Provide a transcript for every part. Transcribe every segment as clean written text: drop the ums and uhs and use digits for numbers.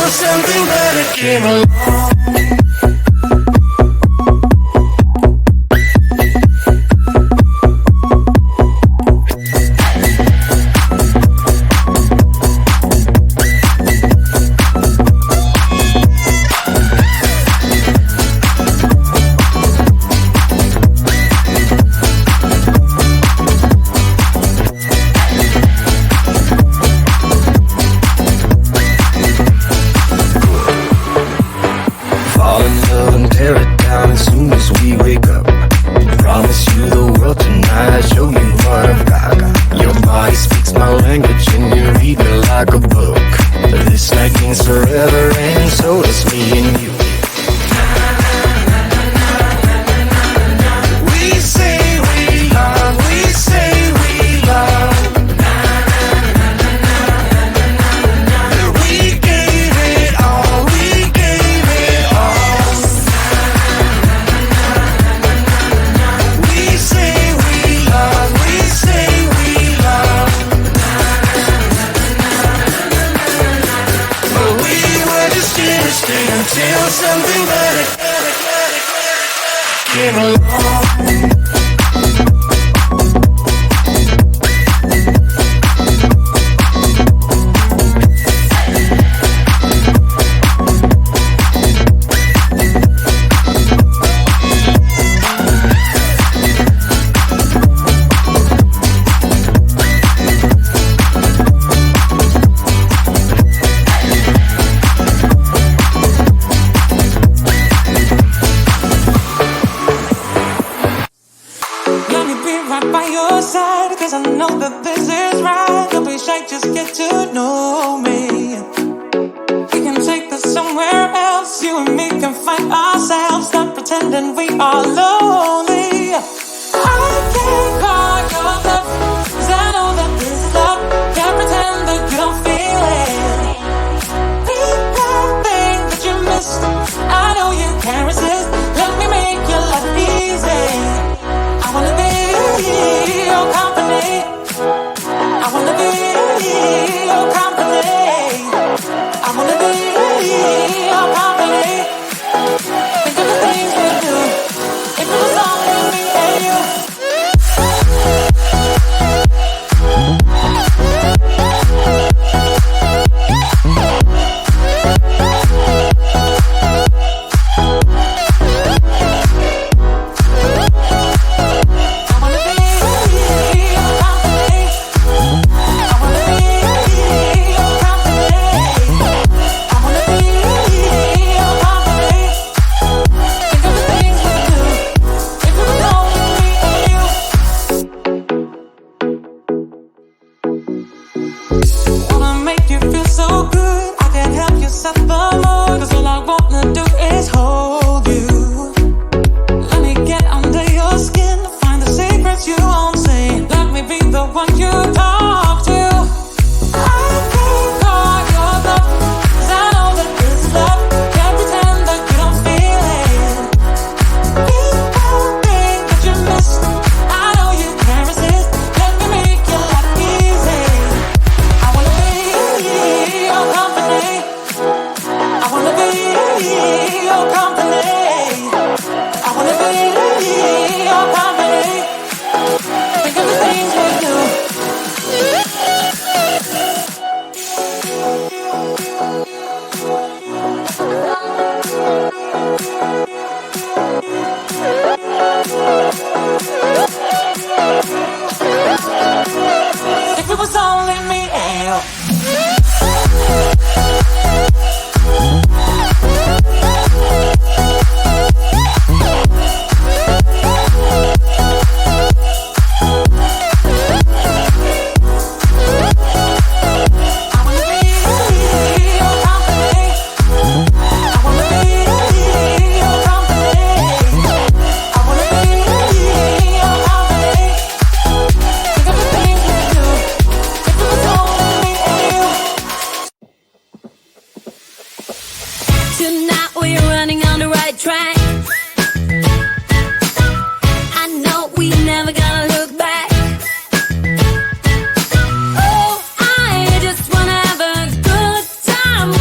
until something better came along. Until something better came along.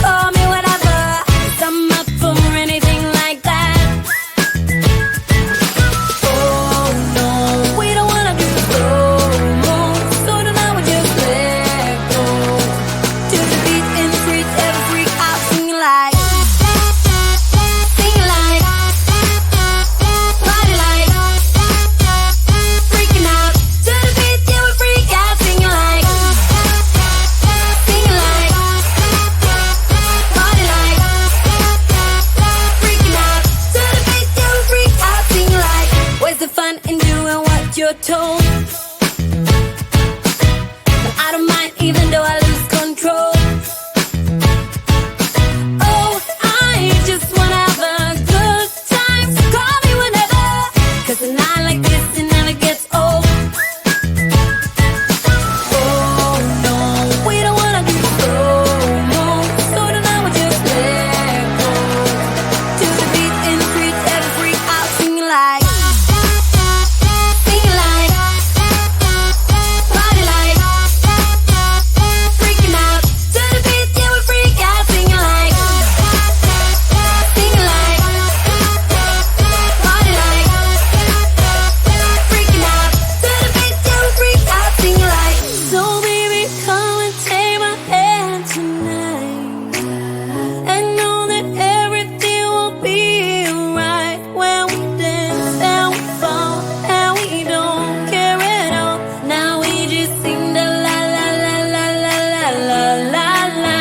Call me when I your tone. But I don't mind even though I lose control. Oh, I just wanna have a good time, so call me whenever, 'cause a night like this, it never gets old. Oh no, we don't wanna do slow-mo, so tonight we just let go. To the beat in the streets, every freak out, singing like, party like, freaking out. To the beat, yeah, we freak out, singing like, party like, freaking out. To the beat, yeah, we freak out, singing like. So baby, come and take my hand tonight, and know that everything will be alright when we dance and we fall and we don't care at all. Now we just sing the la la la la la la la la la.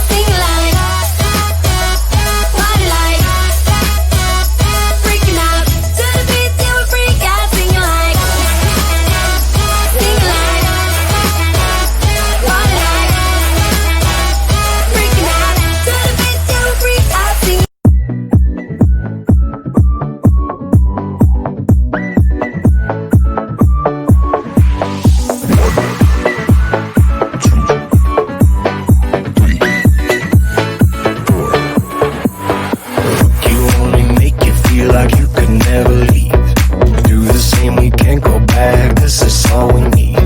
Sing like, party like, freaking out. To the beat, yeah, we freak out, singing like, party like, freaking out. To the beat, yeah, we freak out, singing. You only make you feel like you could never leave. Do the same, we can't go back, this is all we need.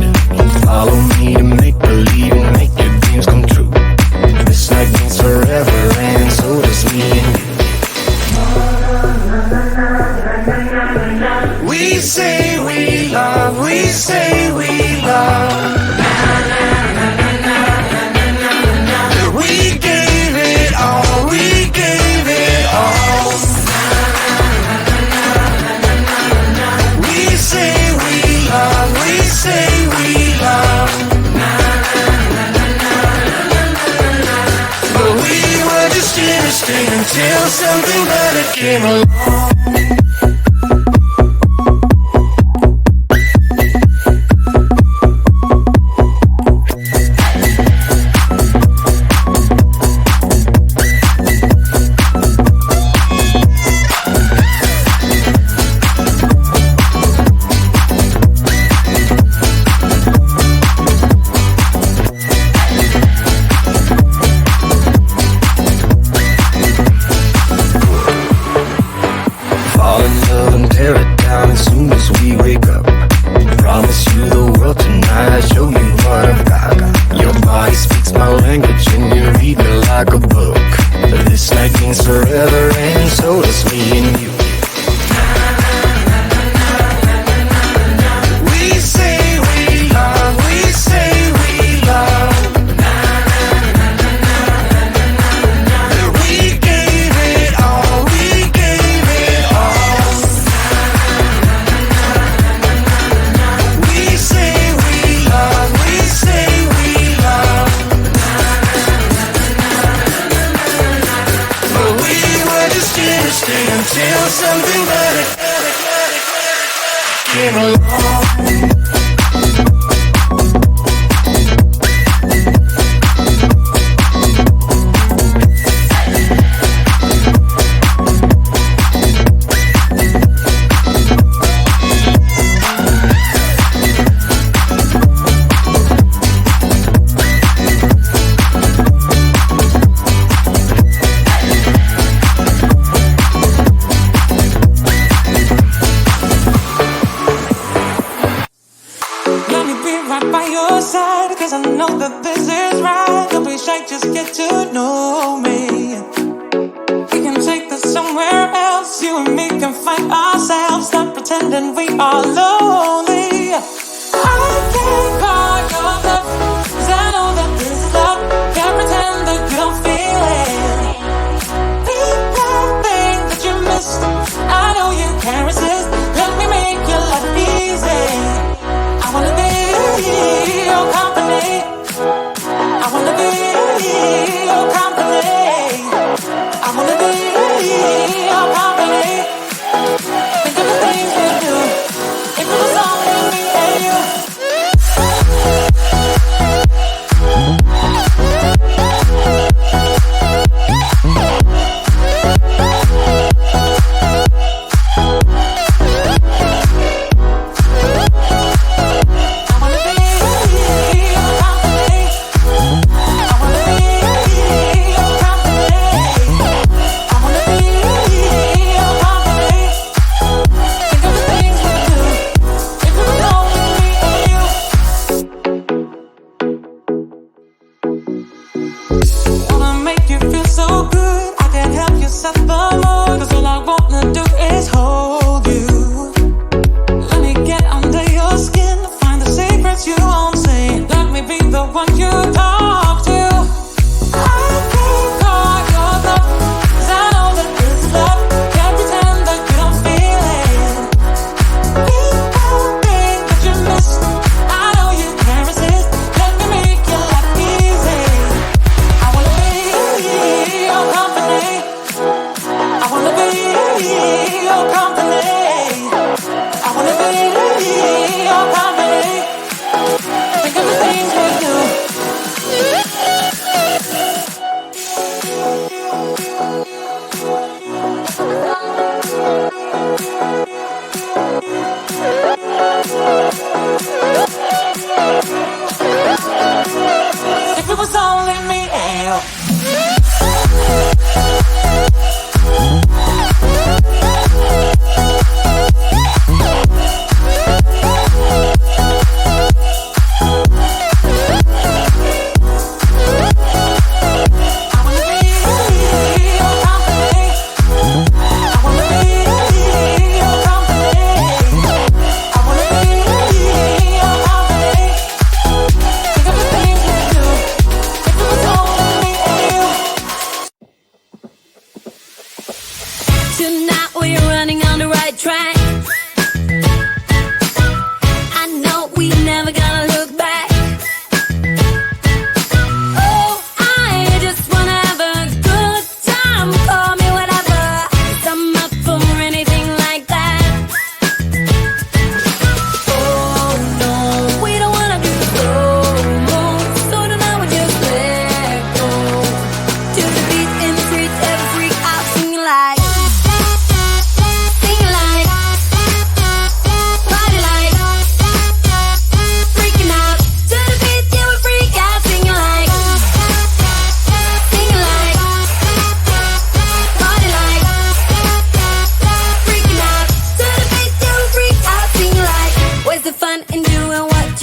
Follow me to make believe and make your dreams come true. This night means forever and so does me and you. We say we love, we say we love. We gave it all, we gave it all. We say we love, we say we love. But we were just innocent until something better came along. Fall in love and tear it down as soon as we wake up. Promise you the world tonight, show you what I've got. Your body speaks my language and you read me like a book. This night means forever and so does me and you. We say we love, we say we love. We gave it all, we gave it all. We say we love, we say we love. But we were just innocent until something better came along. Let me be right by your side, 'cause I know that this is right. Don't be shy, just get to know me. We can take this somewhere else. You and me can find ourselves. Stop pretending we are lonely. I can't call your bluff, 'cause I know that this is love.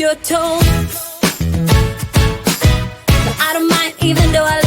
your tone. But I don't mind even though I